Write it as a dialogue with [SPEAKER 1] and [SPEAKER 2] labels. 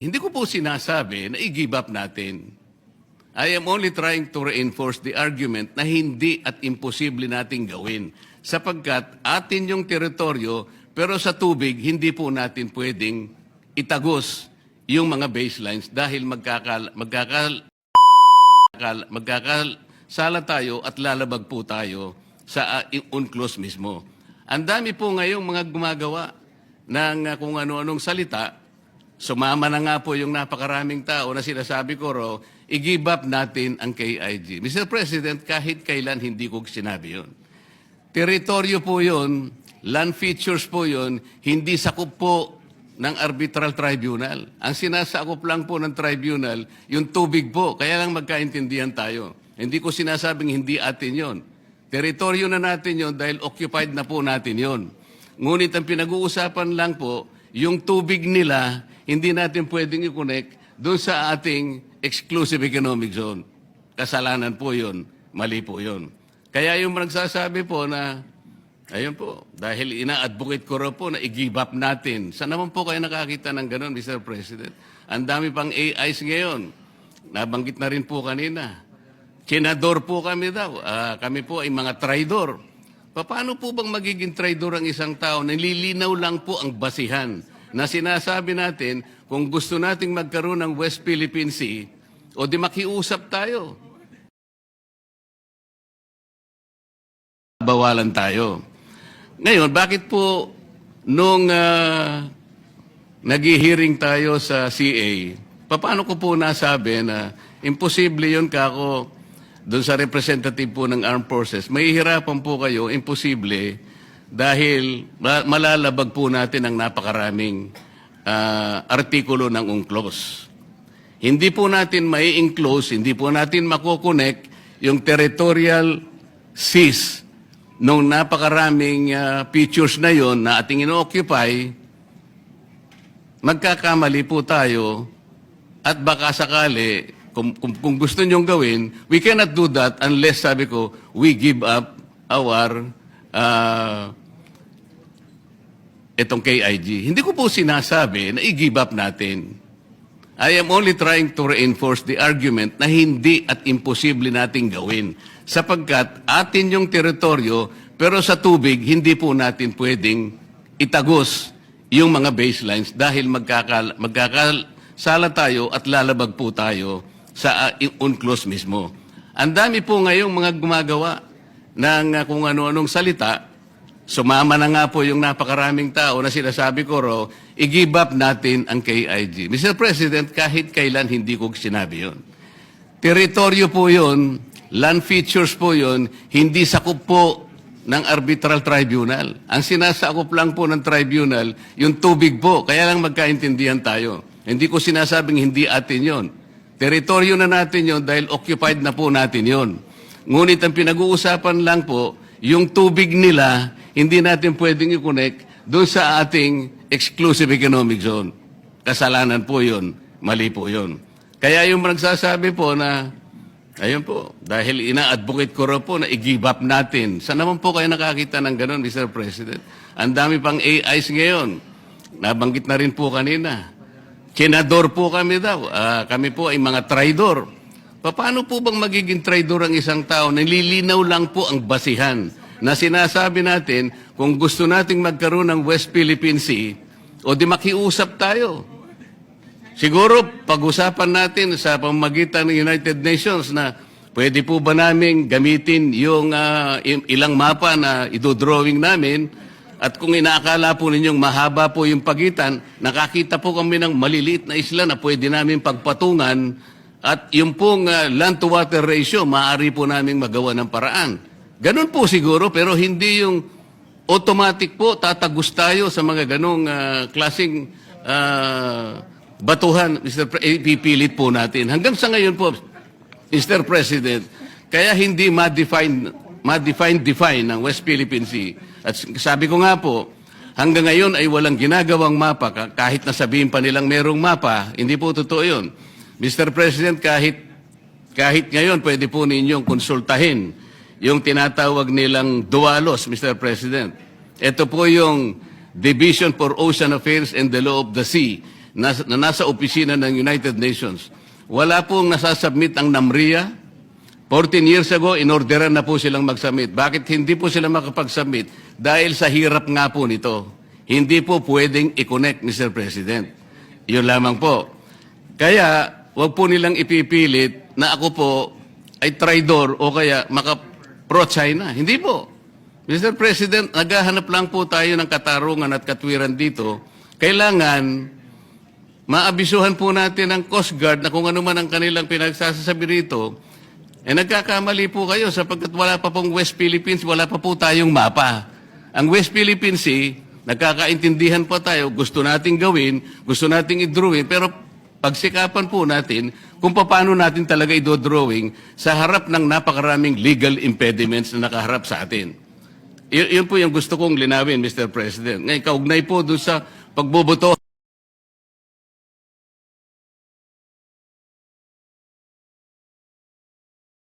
[SPEAKER 1] Hindi ko po sinasabi na i-give up natin. I am only trying to reinforce the argument na hindi at imposible nating gawin sapagkat atin yung teritoryo pero sa tubig hindi po natin pwedeng itagos yung mga baselines dahil magkakasala tayo at lalabag po tayo sa UNCLOS mismo. Ang dami po ngayong mga gumagawa ng kung ano-anong salita. Sumama na nga po yung napakaraming tao na sinasabi ko ro, i-give up natin ang KIG. Mr. President, kahit kailan hindi ko sinabi yun. Teritoryo po yun, land features po yun, hindi sakop po ng arbitral tribunal. Ang sinasakop lang po ng tribunal, yung tubig po, kaya lang magkaintindihan tayo. Hindi ko sinasabing hindi atin yon. Teritoryo na natin yon dahil occupied na po natin yon. Ngunit ang pinag-uusapan lang po, yung tubig nila, hindi natin pwedeng i-connect doon sa ating exclusive economic zone. Kasalanan po yun. Mali po yun. Kaya yung nagsasabi po na, ayun po, dahil ina-advocate ko rin po na i-give up natin. Saan naman po kayo nakakita ng ganun, Mr. President? Ang dami pang AIs ngayon. Nabanggit na rin po kanina. Senador po kami daw. Kami po ay mga traidor. Paano po bang magiging traidor ang isang tao? Nililinaw lang po ang basihan na sinasabi natin kung gusto nating magkaroon ng West Philippine Sea o di makiusap tayo. Bawalan tayo. Ngayon, bakit po nung nag-hearing tayo sa CA, paano ko po nasabi na imposible yun kako doon sa representative po ng Armed Forces, mahihirapan po kayo, imposible, dahil malalabag po natin ang napakaraming artikulo ng UNCLOS. Hindi po natin mai-enclose, hindi po natin makokonek yung territorial seas nung napakaraming features na yon na ating ino-occupy, magkakamali po tayo at baka sakali, kung gusto nyong gawin, we cannot do that unless, sabi ko, we give up our itong KIG. Hindi ko po sinasabi na i-give up natin. I am only trying to reinforce the argument na hindi at imposible nating gawin sapagkat atin yung teritoryo pero sa tubig hindi po natin pwedeng itagos yung mga baselines dahil magkakasala tayo at lalabag po tayo sa UNCLOS mismo. Ang dami po ngayong mga gumagawa ng kung ano-anong salita. Sumama na nga po yung napakaraming tao na sinasabi ko ro, i-give up natin ang KIG. Mr. President, kahit kailan hindi ko sinabi yun. Teritoryo po yun, land features po yun, hindi sakop po ng arbitral tribunal. Ang sinasakop lang po ng tribunal, yung tubig po, kaya lang magkaintindihan tayo. Hindi ko sinasabing hindi atin yon. Teritoryo na natin yon dahil occupied na po natin yon. Ngunit ang pinag-uusapan lang po, yung tubig nila, hindi natin pwedeng i-connect doon sa ating exclusive economic zone. Kasalanan po yun. Mali po yun. Kaya yung nagsasabi po na, ayun po, dahil ina-advocate ko rin po na i-give up natin. Saan naman po kayo nakakita ng ganun, Mr. President? Ang dami pang AIs ngayon. Nabanggit na rin po kanina. Senador po kami daw. Kami po ay mga traidor. Paano po bang magiging traidor ang isang tao? Nililinaw lang po ang basihan na sinasabi natin kung gusto nating magkaroon ng West Philippine Sea o di makiusap tayo. Siguro pag-usapan natin sa pamamagitan ng United Nations na pwede po ba namin gamitin yung ilang mapa na idodrawing namin at kung inaakala po ninyong mahaba po yung pagitan, nakakita po kami ng maliliit na isla na pwede namin pagpatungan at yung pong land-to-water ratio, maaari po namin magawa ng paraan. Ganun po siguro, pero hindi yung automatic po, tatagos tayo sa mga ganong klaseng batuhan, pipilit po natin. Hanggang sa ngayon po, Mr. President, kaya hindi ma-define ng West Philippine Sea. At sabi ko nga po, hanggang ngayon ay walang ginagawang mapa, kahit nasabihin pa nilang merong mapa, hindi po totoo yun. Mr. President, kahit ngayon pwede po ninyong konsultahin yung tinatawag nilang DOALOS, Mr. President. Ito po yung Division for Ocean Affairs and the Law of the Sea na nasa opisina ng United Nations. Wala pong nasasubmit ang NAMRIA. 14 years ago, inorderan na po silang mag-submit. Bakit hindi po sila makapag-submit? Dahil sa hirap nga po nito. Hindi po pwedeng i-connect, Mr. President. Yun lamang po. Kaya, wag po nilang ipipilit na ako po ay traidor o kaya pro-China. Hindi po. Mr. President, naghahanap lang po tayo ng katarungan at katwiran dito. Kailangan maabisuhan po natin ang Coast Guard na kung ano man ang kanilang pinagsasabi rito, nagkakamali po kayo sapagkat wala pa pong West Philippines, wala pa po tayong mapa. Ang West Philippine Sea, nagkakaintindihan po tayo, gusto nating gawin, gusto nating i-drawing, pero pagsikapan po natin kung paano natin talaga i-drawing sa harap ng napakaraming legal impediments na nakaharap sa atin. Yun po yung gusto kong linawin, Mr. President. Ngayon, kaugnay po doon sa pagboboto